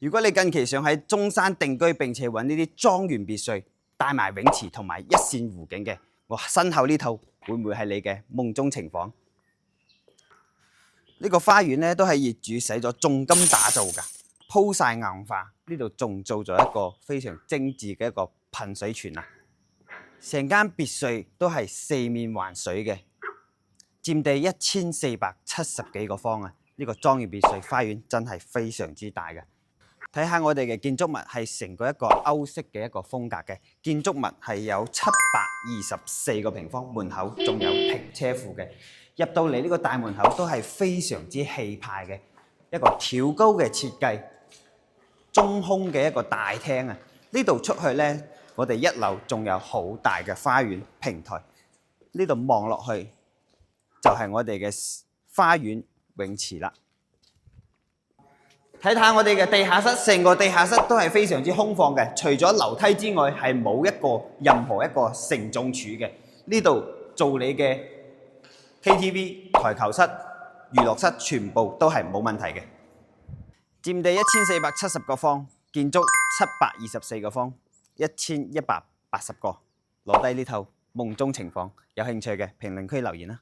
如果你近期想喺中山定居並且揾呢啲莊園別墅，帶埋泳池同埋一線湖景嘅，我身後呢套會唔會係你嘅夢中情房？呢個花園咧都係業主使咗重金打造㗎，鋪晒硬化，呢度仲做咗一個非常精緻嘅一個噴水泉啊！成間別墅都係四面環水嘅，佔地1470幾個方啊！呢個莊園別墅花園真係非常之大嘅。睇下我哋嘅建築物係成個一個歐式嘅一個風格嘅建築物，係有724個平方，門口仲有停車庫嘅。入到嚟呢個大門口都係非常之氣派嘅一個挑高嘅設計，中空嘅一個大廳啊！呢度出去呢，我哋1樓仲有好大嘅花園平台，呢度望落去就係我哋嘅花園泳池啦。睇下我哋嘅地下室，成個地下室都係非常之空曠嘅，除咗樓梯之外，係冇任何一個承重柱嘅。呢度做你嘅 KTV、台球室、娛樂室，全部都係冇問題嘅。佔地1470個方，建築724個方，1180個。攞低呢套夢中情房，有興趣嘅評論區留言啦。